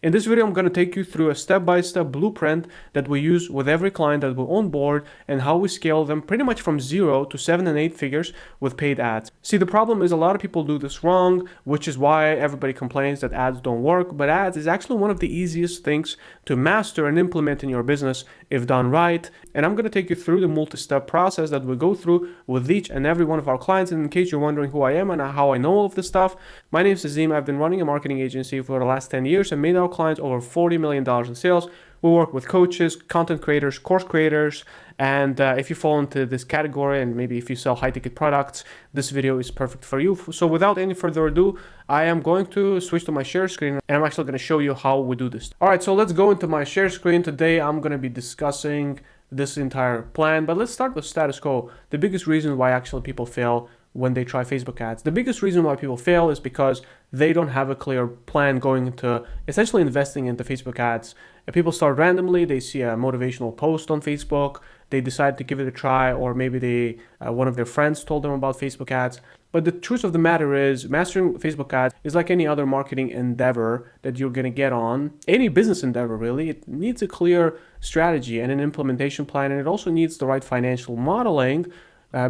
In this video, I'm going to take you through a step-by-step blueprint that we use with every client that we onboard and how we scale them pretty much from 0 to 7 and 8 figures with paid ads. See, the problem is a lot of people do this wrong, which is why everybody complains that ads don't work, but ads is actually one of the easiest things to master and implement in your business if done right. And I'm going to take you through the multi-step process that we go through with each and every one of our clients. And in case you're wondering who I am and how I know all of this stuff, my name is Nazim. I've been running a marketing agency for the last 10 years and made our clients over $40 million in sales. We work with coaches, content creators, course creators, and if you fall into this category and maybe if you sell high-ticket products, this video is perfect for you. So without any further ado, I am going to switch to my share screen and I'm actually going to show you how we do this. All right, so let's go into my share screen. Today, I'm going to be discussing this entire plan, but let's start with status quo. The biggest reason why actually people fail when they try Facebook ads. The biggest reason why people fail is because they don't have a clear plan going into essentially investing into Facebook ads. If people start randomly, they see a motivational post on Facebook, they decide to give it a try, or maybe one of their friends told them about Facebook ads. But the truth of the matter is, mastering Facebook ads is like any other marketing endeavor that you're going to get on. Any business endeavor, really. It needs a clear strategy and an implementation plan, and it also needs the right financial modeling.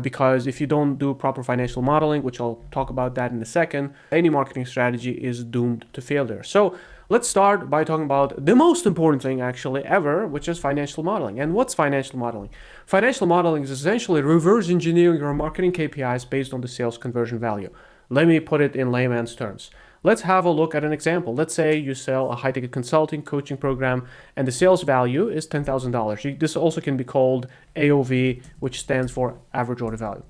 Because if you don't do proper financial modeling, which I'll talk about that in a second, any marketing strategy is doomed to failure. So let's start by talking about the most important thing actually ever, which is financial modeling. And what's financial modeling? Financial modeling is essentially reverse engineering your marketing KPIs based on the sales conversion value. Let me put it in layman's terms. Let's have a look at an example. Let's say you sell a high-ticket consulting coaching program and the sales value is $10,000. This also can be called AOV, which stands for average order value.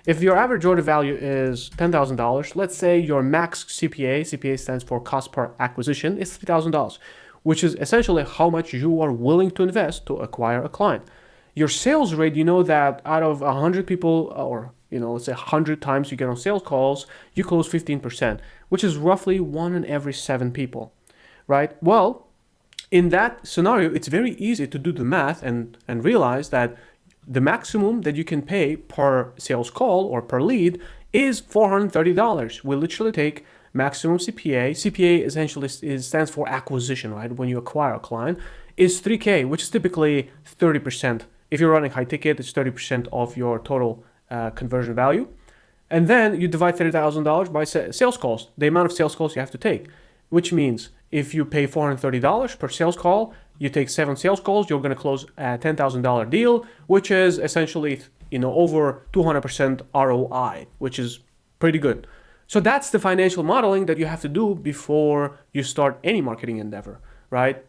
If your average order value is $10,000, let's say your max CPA stands for cost per acquisition, is $3,000, which is essentially how much you are willing to invest to acquire a client. Your sales rate, you know that out of 100 people, or let's say 100 times you get on sales calls, you close 15%, which is roughly 1 in every 7 people, right? Well, in that scenario, it's very easy to do the math and realize that the maximum that you can pay per sales call or per lead is $430. We literally take maximum CPA. CPA essentially stands for acquisition, right? When you acquire a client, is $3K, which is typically 30%. If you're running high ticket, it's 30% of your total conversion value. And then you divide $30,000 by sales calls, the amount of sales calls you have to take, which means if you pay $430 per sales call, you take 7 sales calls, you're going to close a $10,000 deal, which is essentially, over 200% ROI, which is pretty good. So that's the financial modeling that you have to do before you start any marketing endeavor, right?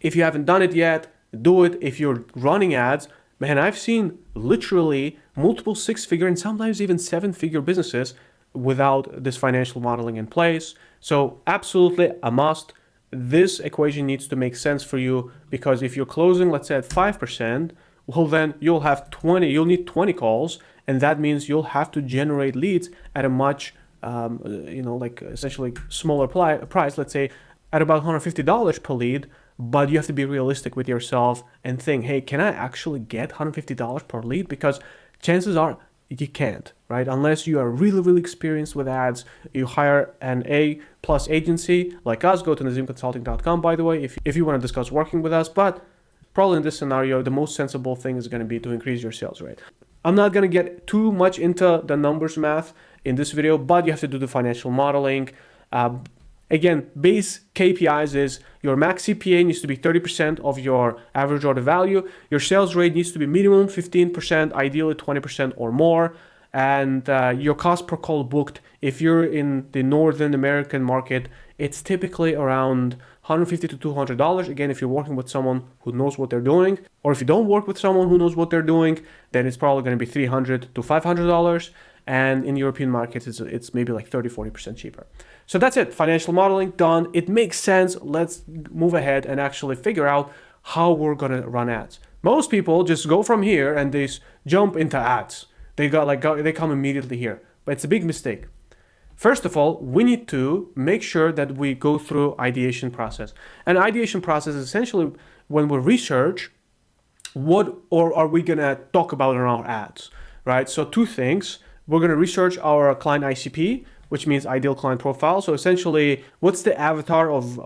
If you haven't done it yet, do it. If you're running ads, man, I've seen literally multiple 6-figure and sometimes even 7-figure businesses without this financial modeling in place. So absolutely a must. This equation needs to make sense for you, because if you're closing, let's say at 5%, well, then you'll need 20 calls, and that means you'll have to generate leads at a much, essentially smaller price, let's say at about $150 per lead. But you have to be realistic with yourself and think, hey, can I actually get $150 per lead? Because chances are you can't, right? Unless you are really, really experienced with ads, you hire an A+ agency like us. Go to nazimconsulting.com, by the way, if you want to discuss working with us. But probably in this scenario, the most sensible thing is going to be to increase your sales rate. I'm not going to get too much into the numbers math in this video, but you have to do the financial modeling. Again, base KPIs is your max CPA needs to be 30% of your average order value. Your sales rate needs to be minimum 15%, ideally 20% or more. And your cost per call booked, if you're in the Northern American market, it's typically around $150 to $200. Again, if you're working with someone who knows what they're doing, or if you don't work with someone who knows what they're doing, then it's probably going to be $300 to $500. And in European markets, it's maybe like 30-40% cheaper. So that's it. Financial modeling done. It makes sense. Let's move ahead and actually figure out how we're going to run ads. Most people just go from here and they jump into ads. They come immediately here, but it's a big mistake. First of all, we need to make sure that we go through ideation process. And ideation process is essentially when we research what are we going to talk about in our ads, right? So 2 things. We're going to research our client ICP, which means ideal client profile. So essentially, what's the avatar of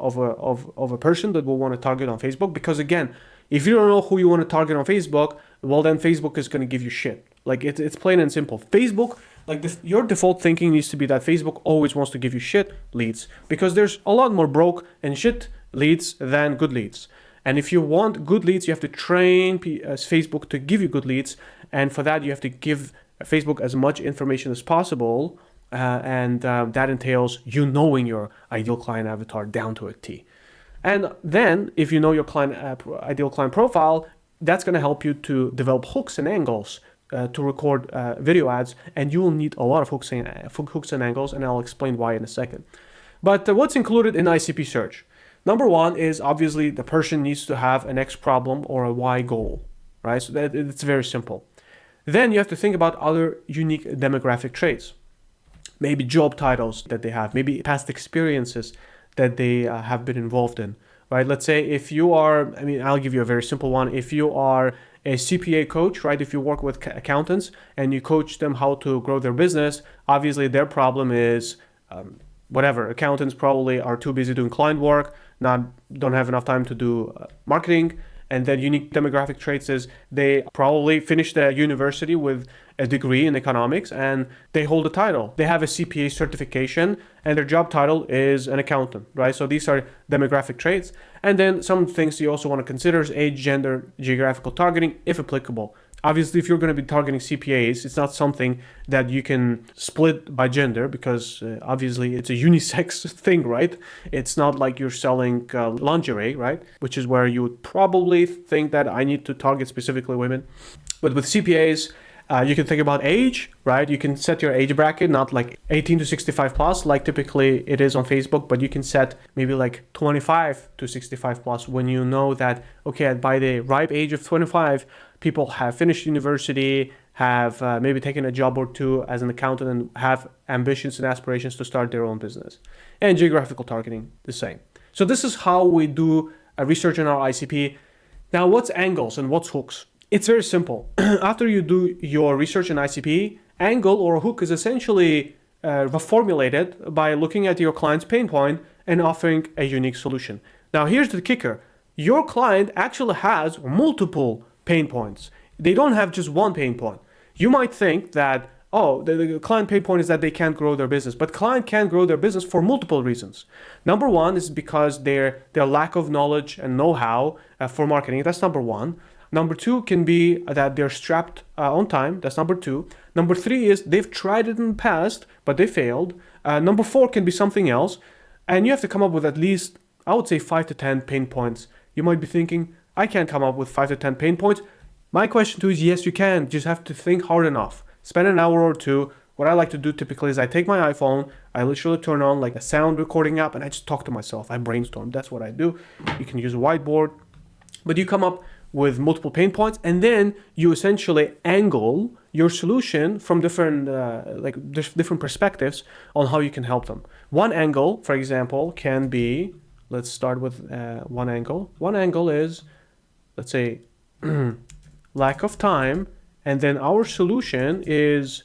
a person that we'll want to target on Facebook? Because again, if you don't know who you want to target on Facebook, well, then Facebook is going to give you shit. Like it's plain and simple. Facebook, like your default thinking needs to be that Facebook always wants to give you shit leads, because there's a lot more broke and shit leads than good leads. And if you want good leads, you have to train Facebook to give you good leads. And for that, you have to give Facebook as much information as possible. And that entails you knowing your ideal client avatar down to a T. And then if you know your ideal client profile, that's going to help you to develop hooks and angles to record video ads. And you will need a lot of hooks and angles, and I'll explain why in a second. But what's included in ICP search? Number one is obviously the person needs to have an X problem or a Y goal, right? So that it's very simple. Then you have to think about other unique demographic traits. Maybe job titles that they have, maybe past experiences that they have been involved in, right? Let's say if you are, I'll give you a very simple one. If you are a CPA coach, right? If you work with accountants and you coach them how to grow their business, obviously their problem is whatever. Accountants probably are too busy doing client work, don't have enough time to do marketing. And then unique demographic traits is they probably finished the university with a degree in economics and they hold a title. They have a CPA certification and their job title is an accountant, right? So these are demographic traits. And then some things you also want to consider is age, gender, geographical targeting, if applicable. Obviously, if you're going to be targeting CPAs, it's not something that you can split by gender because obviously it's a unisex thing, right? It's not like you're selling lingerie, right? Which is where you would probably think that I need to target specifically women. But with CPAs, you can think about age, right? You can set your age bracket, not like 18 to 65 plus, like typically it is on Facebook, but you can set maybe like 25 to 65 plus when you know that, okay, by the ripe age of 25, people have finished university, have maybe taken a job or two as an accountant and have ambitions and aspirations to start their own business. And geographical targeting, the same. So this is how we do research in our ICP. Now, what's angles and what's hooks? It's very simple. After you do your research in ICP, angle or hook is essentially formulated by looking at your client's pain point and offering a unique solution. Now, here's the kicker. Your client actually has multiple pain points. They don't have just one pain point. You might think that, the client pain point is that they can't grow their business, but client can't grow their business for multiple reasons. Number one is because their lack of knowledge and know-how for marketing. That's number one. Number two can be that they're strapped on time. That's number two. Number three is they've tried it in the past, but they failed. Number four can be something else. And you have to come up with at least, I would say 5 to 10 pain points. You might be thinking, I can't come up with 5 to 10 pain points. My question to you is, yes, you can. You just have to think hard enough. Spend an hour or two. What I like to do typically is I take my iPhone, I literally turn on like a sound recording app, and I just talk to myself. I brainstorm. That's what I do. You can use a whiteboard. But you come up with multiple pain points, and then you essentially angle your solution from different perspectives on how you can help them. One angle, for example, can be, let's start with one angle. One angle is, let's say, lack of time, and then our solution is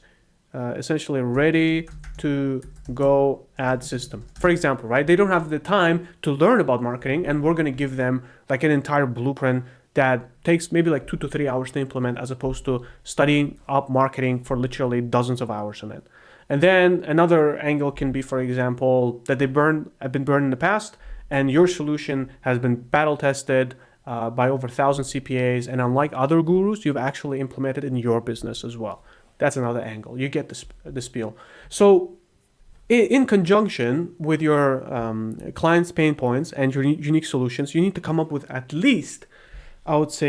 essentially ready to go ad system. For example, right? They don't have the time to learn about marketing, and we're going to give them like an entire blueprint that takes maybe like 2 to 3 hours to implement, as opposed to studying up marketing for literally dozens of hours on it. And then another angle can be, for example, that have been burned in the past, and your solution has been battle tested by over 1,000 CPAs, and unlike other gurus, you've actually implemented in your business as well. That's another angle. You get the spiel. So in conjunction with your client's pain points and your unique solutions, you need to come up with at least, let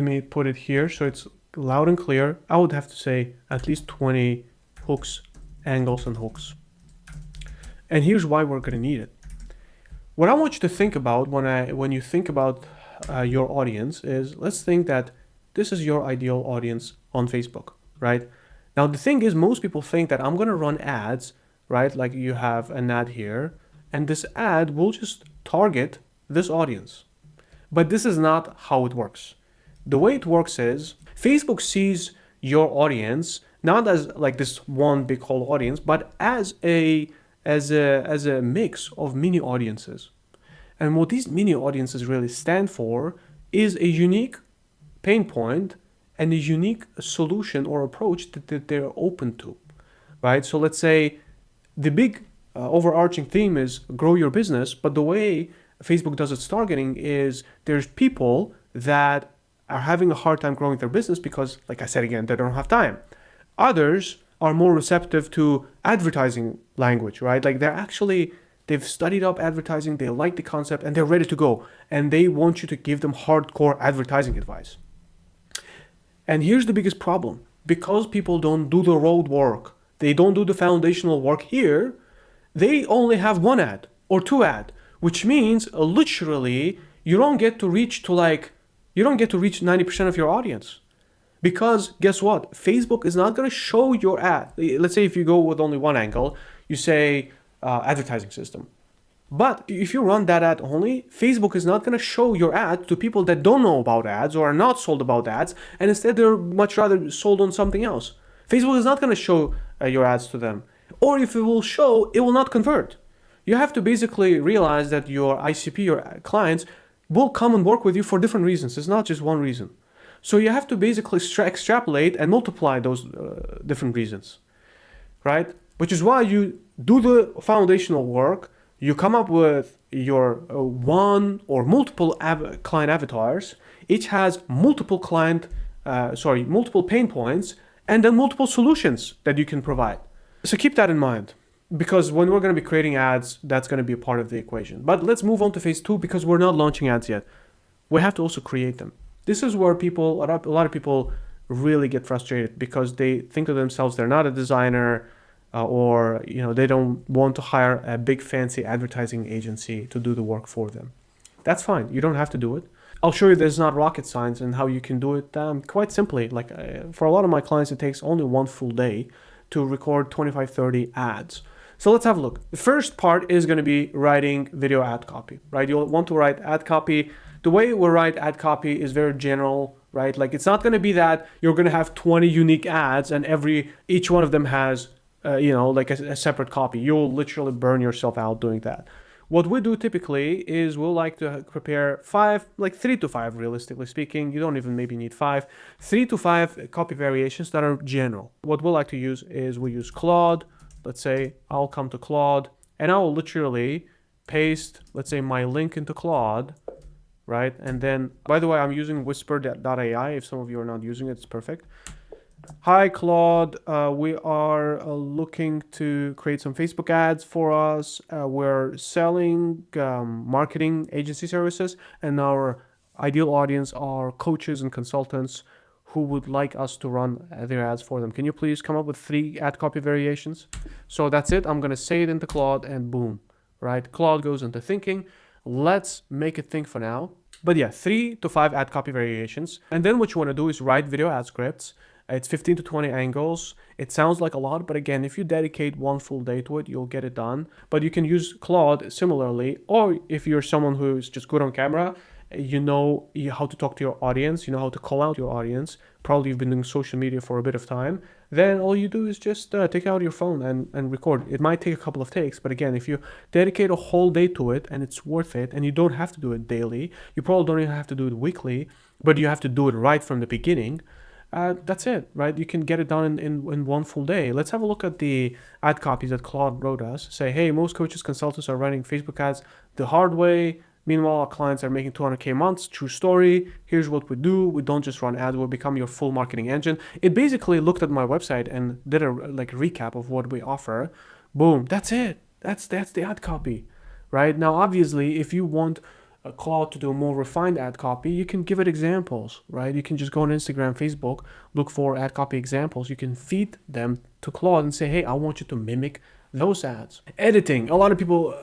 me put it here so it's loud and clear. I would have to say at least 20 hooks, angles, and hooks. And here's why we're going to need it. What I want you to think about when you think about your audience is, let's think that this is your ideal audience on Facebook, right? Now, the thing is, most people think that I'm going to run ads, right? Like you have an ad here, and this ad will just target this audience. But this is not how it works. The way it works is Facebook sees your audience not as like this one big whole audience, but as a mix of mini audiences. And what these mini audiences really stand for is a unique pain point and a unique solution or approach that they're open to, right? So let's say the big overarching theme is grow your business, but the way Facebook does its targeting is there's people that are having a hard time growing their business because, like I said again, they don't have time. Others are more receptive to advertising language, right? Like they've studied up advertising, they like the concept, and they're ready to go. And they want you to give them hardcore advertising advice. And here's the biggest problem. Because people don't do the road work, they don't do the foundational work here, they only have one ad or two ad, which means literally you don't get to reach 90% of your audience. Because guess what? Facebook is not going to show your ad. Let's say if you go with only one angle, you say advertising system. But if you run that ad only, Facebook is not going to show your ad to people that don't know about ads or are not sold about ads, and instead they're much rather sold on something else. Facebook is not going to show your ads to them. Or if it will show, it will not convert. You have to basically realize that your ICP, your clients, will come and work with you for different reasons. It's not just one reason. So you have to basically extrapolate and multiply those different reasons, right? Which is why you do the foundational work, you come up with your one or multiple client avatars, each has multiple multiple pain points, and then multiple solutions that you can provide. So keep that in mind, because when we're going to be creating ads, that's going to be a part of the equation. But let's move on to phase 2, because we're not launching ads yet. We have to also create them. This is where a lot of people really get frustrated because they think to themselves they're not a designer, or they don't want to hire a big fancy advertising agency to do the work for them. That's fine. You don't have to do it. I'll show you there's not rocket science and how you can do it quite simply. Like for a lot of my clients, it takes only one full day to record 25-30 ads. So let's have a look. The first part is going to be writing video ad copy, right? You'll want to write ad copy. The way we write ad copy is very general, right? Like it's not going to be that you're going to have 20 unique ads and each one of them has like a separate copy. You'll literally burn yourself out doing that. What we do typically is we'll like to prepare 3 to 5, realistically speaking. You don't even maybe need 5. 3 to 5 copy variations that are general. What we'll like to use is we use Claude. Let's say I'll come to Claude and I'll literally paste, let's say, my link into Claude, right? And then, by the way, I'm using whisper.ai. If some of you are not using it, it's perfect. Hi, Claude. We are looking to create some Facebook ads for us. We're selling marketing agency services, and our ideal audience are coaches and consultants who would like us to run their ads for them. Can you please come up with 3 ad copy variations? So that's it. I'm going to say it into Claude and boom, right? Claude goes into thinking. Let's make it think for now. But yeah, 3 to 5 ad copy variations. And then what you want to do is write video ad scripts. It's 15 to 20 angles. It sounds like a lot, but again, if you dedicate one full day to it, you'll get it done. But you can use Claude similarly, or if you're someone who's just good on camera, you know how to talk to your audience, you know how to call out your audience, probably you've been doing social media for a bit of time, then all you do is just take out your phone and record. It might take a couple of takes, but again, if you dedicate a whole day to it and it's worth it, and you don't have to do it daily, you probably don't even have to do it weekly, but you have to do it right from the beginning. That's it, right? You can get it done in one full day. Let's have a look at the ad copies that Claude wrote us. Say, hey, most coaches, consultants are running Facebook ads the hard way. Meanwhile, our clients are making 200K months. True story. Here's what we do. We don't just run ads. We become your full marketing engine. It basically looked at my website and did a recap of what we offer. Boom. That's it. That's the ad copy, right? Now, obviously, if you want Claude to do a more refined ad copy, you can give it examples, right? You can just go on Instagram, Facebook, look for ad copy examples. You can feed them to Claude and say, hey, I want you to mimic those ads. Editing. A lot of people,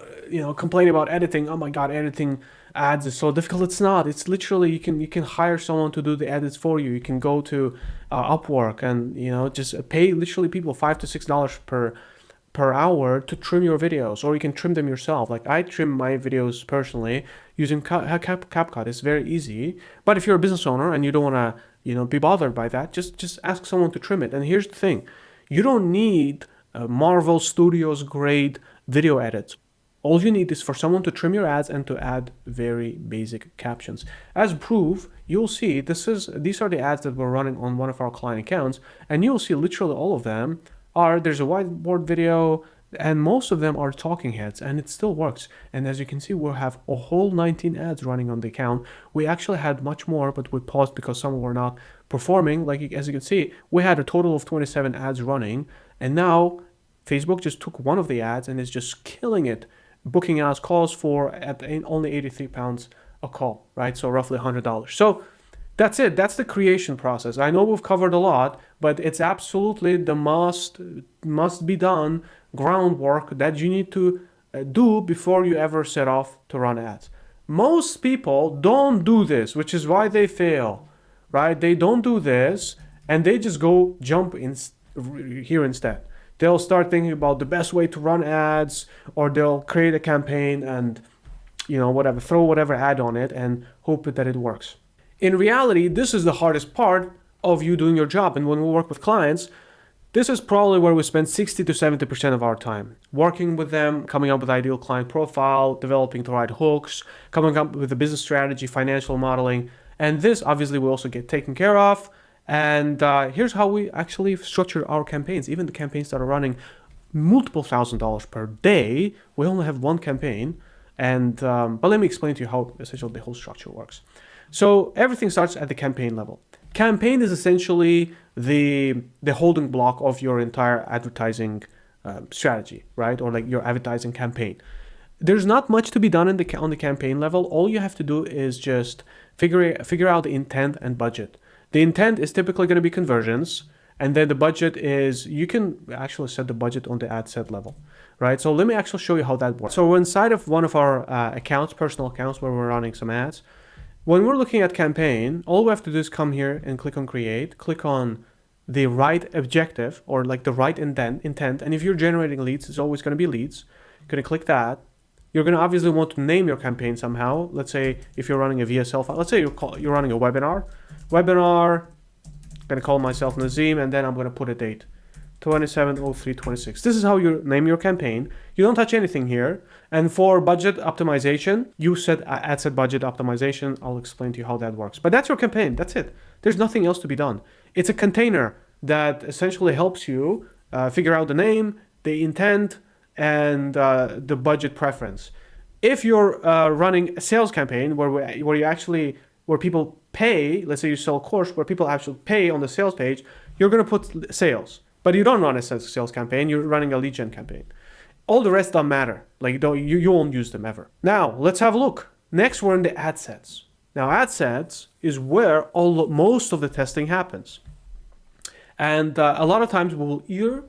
complain about editing. Oh my God, editing ads is so difficult. It's not. It's literally, you can hire someone to do the edits for you. You can go to Upwork and, just pay literally people $5 to $6 per hour to trim your videos, or you can trim them yourself. Like I trim my videos personally using CapCut. It's very easy. But if you're a business owner and you don't want to be bothered by that, just ask someone to trim it. And here's the thing, you don't need Marvel Studios grade video edits. All you need is for someone to trim your ads and to add very basic captions. As proof, you'll see these are the ads that we're running on one of our client accounts, and you'll see literally all of them there's a whiteboard video, and most of them are talking heads, and it still works. And as you can see, we'll have a whole 19 ads running on the account. We actually had much more, but we paused because some were not performing. Like as you can see, we had a total of 27 ads running, and now Facebook just took one of the ads and is just killing it, booking us calls for at only 83 pounds a call, right? So roughly $100. So that's it. That's the creation process. I know we've covered a lot, but it's absolutely the must be done groundwork that you need to do before you ever set off to run ads. Most people don't do this, which is why they fail, right? They don't do this, and they just go jump in here instead. They'll start thinking about the best way to run ads, or they'll create a campaign and throw whatever ad on it and hope that it works. In reality, this is the hardest part of you doing your job. And when we work with clients, this is probably where we spend 60 to 70% of our time. Working with them, coming up with ideal client profile, developing the right hooks, coming up with a business strategy, financial modeling. And this obviously will also get taken care of. And here's how we actually structure our campaigns. Even the campaigns that are running multiple $1,000s per day, we only have one campaign. And but let me explain to you how essentially the whole structure works. So everything starts at the campaign level. Campaign is essentially the holding block of your entire advertising strategy, right? Or like your advertising campaign. There's not much to be done on the campaign level. All you have to do is just figure out the intent and budget. The intent is typically going to be conversions, and then the budget is, you can actually set the budget on the ad set level, right? So let me actually show you how that works. So we're inside of one of our accounts, personal accounts, where we're running some ads. When we're looking at campaign, all we have to do is come here and click on create, click on the right objective, or like the right intent. And if you're generating leads, it's always going to be leads. You're going to click that. You're going to obviously want to name your campaign somehow. Let's say if you're running a VSL file, let's say you're running a webinar. I'm going to call myself Nazim, and then I'm going to put a date, 27/03/26. This is how you name your campaign. You don't touch anything here. And for budget optimization, you set ad set budget optimization. I'll explain to you how that works. But that's your campaign. That's it. There's nothing else to be done. It's a container that essentially helps you figure out the name, the intent, and the budget preference. If you're running a sales campaign where people pay, let's say you sell a course where people actually pay on the sales page, you're going to put sales. But you don't run a sales campaign, you're running a lead gen campaign. All the rest don't matter. Like you won't use them ever. Now, let's have a look. Next, we're in the ad sets. Now, ad sets is where most of the testing happens. And a lot of times we'll either,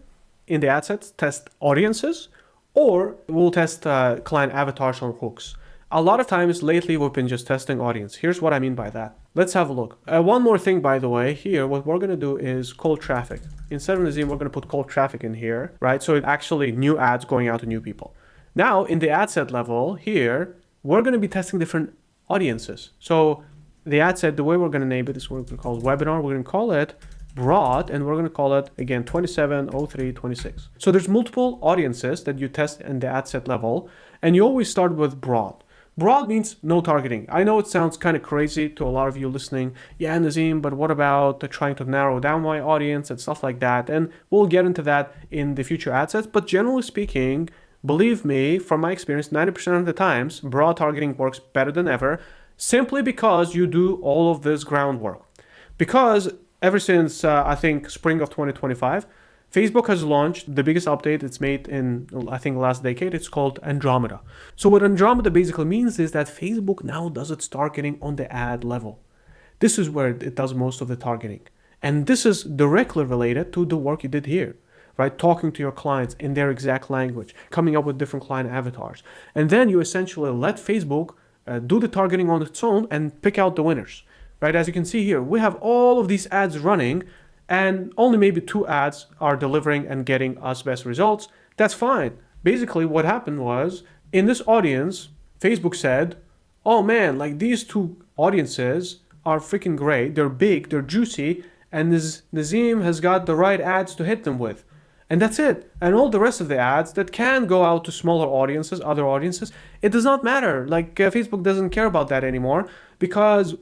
in the ad sets, test audiences, or we'll test client avatars or hooks. A lot of times lately we've been just testing audience. Here's what I mean by that. Let's have a look. One more thing, by the way, here, what we're going to do is cold traffic. Instead of Nazim, we're going to put cold traffic in here, right? So it actually new ads going out to new people. Now, in the ad set level here, we're going to be testing different audiences. So the ad set, the way we're going to name it is we're going to call it webinar. We're going to call it broad, and we're going to call it, again, 27/03/26. So there's multiple audiences that you test in the ad set level, and you always start with broad. Broad means no targeting. I know it sounds kind of crazy to a lot of you listening. Yeah, Nazim, but what about trying to narrow down my audience and stuff like that? And we'll get into that in the future ad sets. But generally speaking, believe me, from my experience, 90% of the times, broad targeting works better than ever, simply because you do all of this groundwork. Because ever since, I think, spring of 2025, Facebook has launched the biggest update it's made in, I think, last decade. It's called Andromeda. So what Andromeda basically means is that Facebook now does its targeting on the ad level. This is where it does most of the targeting. And this is directly related to the work you did here, right? Talking to your clients in their exact language, coming up with different client avatars. And then you essentially let Facebook do the targeting on its own and pick out the winners, right? As you can see here, we have all of these ads running, and only maybe 2 ads are delivering and getting us best results. That's fine. Basically, what happened was, in this audience, Facebook said, oh man, like these 2 audiences are freaking great, they're big, they're juicy, and Nazim has got the right ads to hit them with. And that's it. And all the rest of the ads that can go out to smaller audiences, other audiences, it does not matter. Like Facebook doesn't care about that anymore, because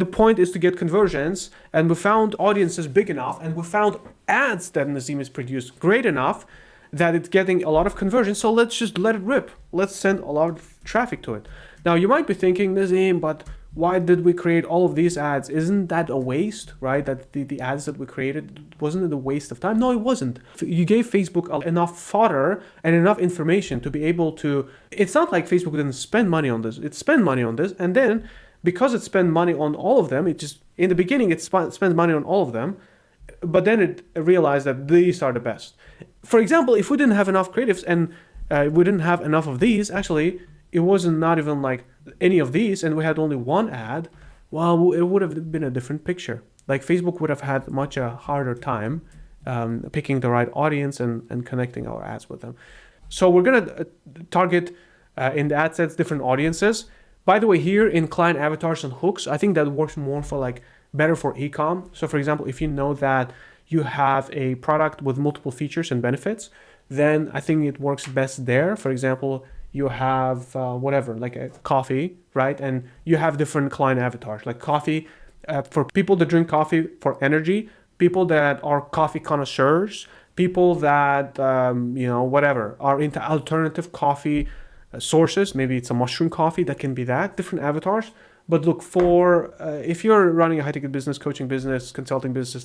the point is to get conversions. And we found audiences big enough, and we found ads that Nazim has produced great enough that it's getting a lot of conversion. So let's just let it rip. Let's send a lot of traffic to it. Now you might be thinking, Nazim, but why did we create all of these ads? Isn't that a waste, right? That the ads that we created, wasn't it a waste of time? No, it wasn't. You gave Facebook enough fodder and enough information to be able to, it's not like Facebook didn't spend money on this. It spent money on this, and then because it spent money on all of them, it just, in the beginning, it spent money on all of them, but then it realized that these are the best. For example, if we didn't have enough creatives and we didn't have enough of these, actually, it wasn't not even like any of these, and we had only one ad, well, it would have been a different picture. Like Facebook would have had much a harder time picking the right audience and connecting our ads with them. So we're gonna target in the ad sets different audiences. By the way, here in client avatars and hooks, I think that works more for like better for ecom. So for example, if you know that you have a product with multiple features and benefits, then I think it works best there. For example, you have whatever, like a coffee, right? And you have different client avatars, like coffee for people that drink coffee for energy, people that are coffee connoisseurs, people that, whatever, are into alternative coffee sources. Maybe it's a mushroom coffee, that can be that, different avatars. But look for, if you're running a high ticket business, coaching business, consulting business,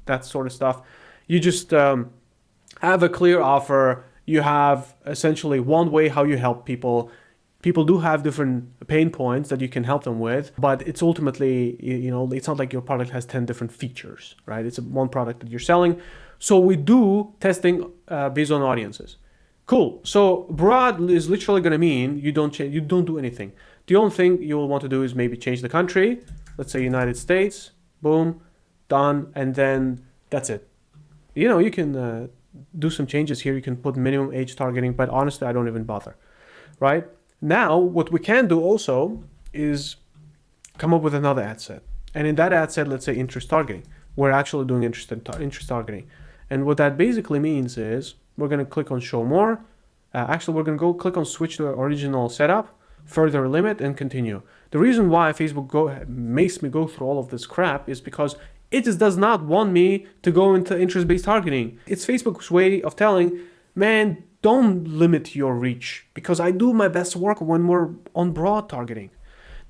that sort of stuff, you just have a clear offer. You have essentially one way how you help people. People do have different pain points that you can help them with, but it's ultimately, it's not like your product has 10 different features, right? It's one product that you're selling. So we do testing based on audiences. Cool. So broad is literally going to mean you don't do anything. The only thing you will want to do is maybe change the country. Let's say United States. Boom, done, and then that's it. You can do some changes here. You can put minimum age targeting, but honestly, I don't even bother, right? Now, what we can do also is come up with another ad set. And in that ad set, let's say interest targeting. We're actually doing interest targeting. And what that basically means is we're going to click on show more. Actually, we're going to go click on switch to original setup, further limit, and continue. The reason why Facebook makes me go through all of this crap is because it just does not want me to go into interest-based targeting. It's Facebook's way of telling, man, don't limit your reach, because I do my best work when we're on broad targeting.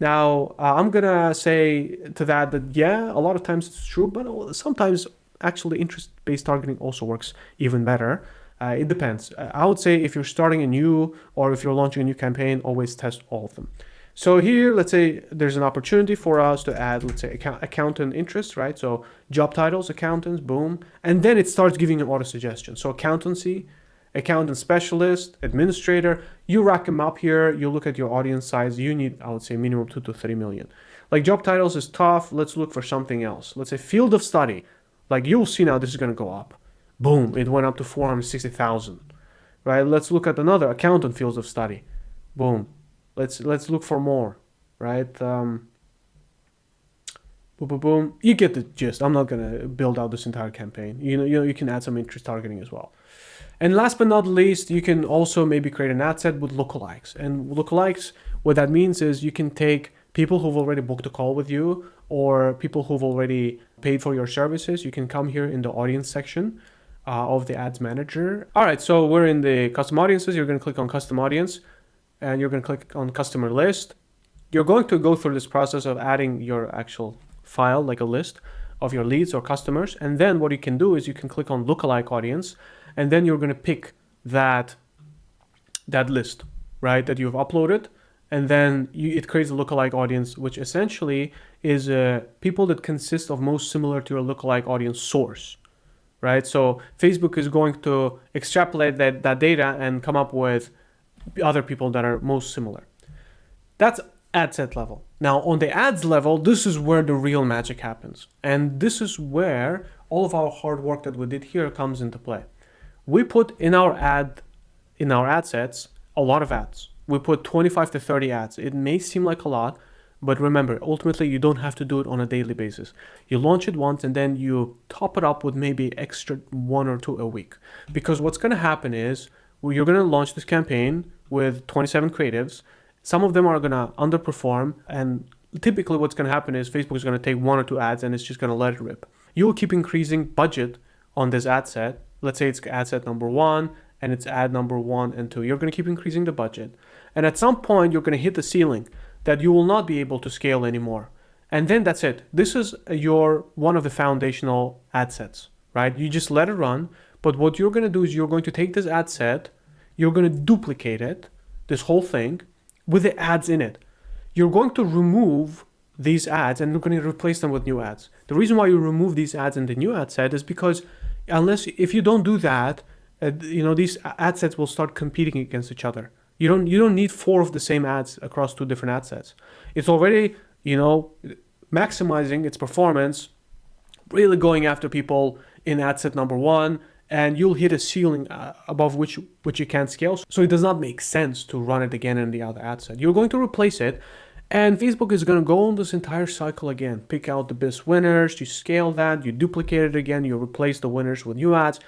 Now, I'm gonna say to that yeah, a lot of times it's true, but sometimes actually interest-based targeting also works even better. It depends. I would say if you're starting a new, or if you're launching a new campaign, always test all of them. So here, let's say there's an opportunity for us to add, let's say, accountant interest, right? So job titles, accountants, boom. And then it starts giving an auto suggestion. So accountancy, accountant specialist, administrator, you rack them up here. You look at your audience size. You need, I would say, minimum 2 to 3 million. Like job titles is tough. Let's look for something else. Let's say field of study. Like you'll see now this is going to go up. Boom, it went up to 460,000, right? Let's look at another accountant fields of study. Boom. Let's look for more, right? Boom, boom, boom. You get the gist. I'm not gonna build out this entire campaign. You can add some interest targeting as well. And last but not least, you can also maybe create an ad set with lookalikes. And lookalikes, what that means is you can take people who've already booked a call with you, or people who've already paid for your services. You can come here in the audience section of the ads manager. All right, so we're in the custom audiences. You're gonna click on custom audience, and you're going to click on customer list. You're going to go through this process of adding your actual file, like a list of your leads or customers. And then what you can do is you can click on lookalike audience, and then you're going to pick that list, right, that you've uploaded. And then it creates a lookalike audience, which essentially is people that consist of most similar to your lookalike audience source, right? So Facebook is going to extrapolate that data and come up with other people that are most similar. That's ad set level. Now on the ads level, this is where the real magic happens. And this is where all of our hard work that we did here comes into play. We put in our ad sets a lot of ads. We put 25 to 30 ads. It may seem like a lot, But remember, ultimately, you don't have to do it on a daily basis. You launch it once and then you top it up with maybe extra 1 or 2 a week. Because what's going to happen is you're going to launch this campaign with 27 creatives. Some of them are going to underperform, and typically what's going to happen is Facebook is going to take 1 or 2 ads and it's just going to let it rip. You'll keep increasing budget on this ad set. Let's say it's ad set number 1 and it's ad number 1 and 2. You're going to keep increasing the budget. And at some point, you're going to hit the ceiling that you will not be able to scale anymore. And then that's it. This is one of the foundational ad sets, right? You just let it run. But what you're going to do is you're going to take this ad set, you're going to duplicate it, this whole thing, with the ads in it. You're going to remove these ads and you're going to replace them with new ads. The reason why you remove these ads in the new ad set is because if you don't do that, these ad sets will start competing against each other. You don't need 4 of the same ads across 2 different ad sets. It's already, maximizing its performance, really going after people in ad set number 1, and you'll hit a ceiling above which you can't scale. So it does not make sense to run it again in the other ad set. You're going to replace it, and Facebook is going to go on this entire cycle again. Pick out the best winners, you scale that, you duplicate it again, you replace the winners with new ads,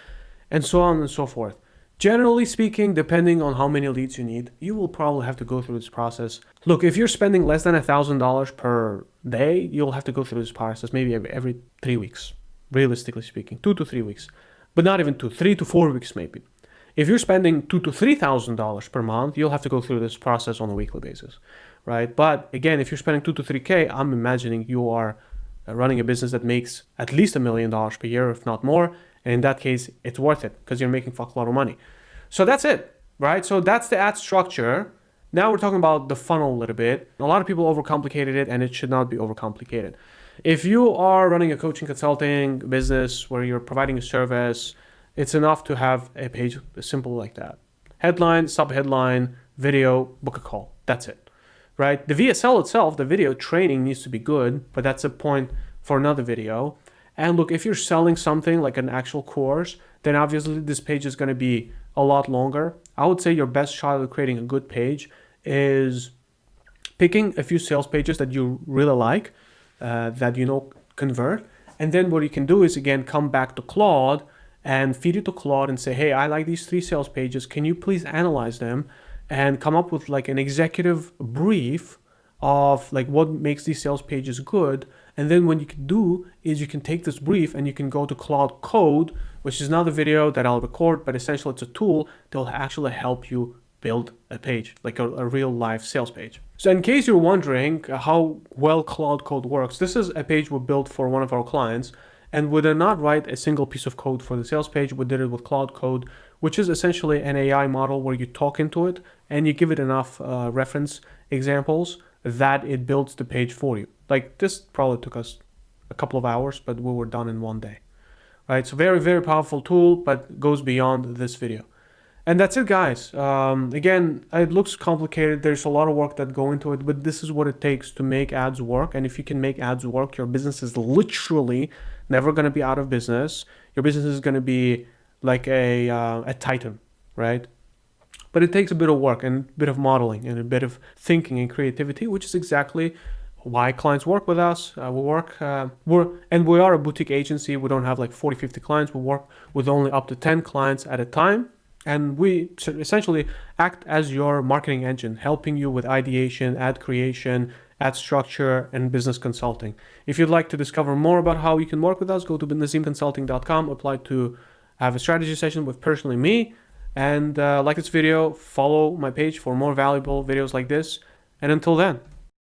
and so on and so forth. Generally speaking, depending on how many leads you need, you will probably have to go through this process. Look, if you're spending less than $1,000 per day, you'll have to go through this process maybe every 3 weeks, realistically speaking, 2 to 3 weeks, but not even 2, 3 to 4 weeks maybe. If you're spending $2,000 to $3,000 per month, you'll have to go through this process on a weekly basis, right? But again, if you're spending 2 to 3K, I'm imagining you are running a business that makes at least $1 million per year, if not more. And in that case, it's worth it because you're making a lot of money. So that's it, right? So that's the ad structure. Now we're talking about the funnel a little bit. A lot of people overcomplicated it, and it should not be overcomplicated. If you are running a coaching consulting business where you're providing a service, it's enough to have a page simple like that. Headline, subheadline, video, book a call. That's it, right? The VSL itself, the video training needs to be good, but that's a point for another video. And look, if you're selling something like an actual course, then obviously this page is going to be a lot longer. I would say your best shot at creating a good page is picking a few sales pages that you really like, that convert. And then what you can do is, again, come back to Claude and feed it to Claude and say, hey, I like these 3 sales pages. Can you please analyze them and come up with like an executive brief of like what makes these sales pages good? And then what you can do is you can take this brief and you can go to Claude Code, which is another video that I'll record, but essentially it's a tool that will actually help you build a page, like a real live sales page. So in case you're wondering how well Claude Code works, this is a page we built for one of our clients, and we did not write a single piece of code for the sales page. We did it with Claude Code, which is essentially an AI model where you talk into it and you give it enough reference examples that it builds the page for you. Like this probably took us a couple of hours, but we were done in one day, right? So very, very powerful tool, but goes beyond this video. And that's it, guys. Again, it looks complicated. There's a lot of work that go into it, but this is what it takes to make ads work. And if you can make ads work, your business is literally never going to be out of business. Your business is going to be like a titan, right? But it takes a bit of work and a bit of modeling and a bit of thinking and creativity, which is exactly why clients work with us. We are a boutique agency. We don't have like 40, 50 clients. We work with only up to 10 clients at a time. And we essentially act as your marketing engine, helping you with ideation, ad creation, ad structure, and business consulting. If you'd like to discover more about how you can work with us, go to nazimconsulting.com, apply to have a strategy session with personally me, and like this video, follow my page for more valuable videos like this. And until then,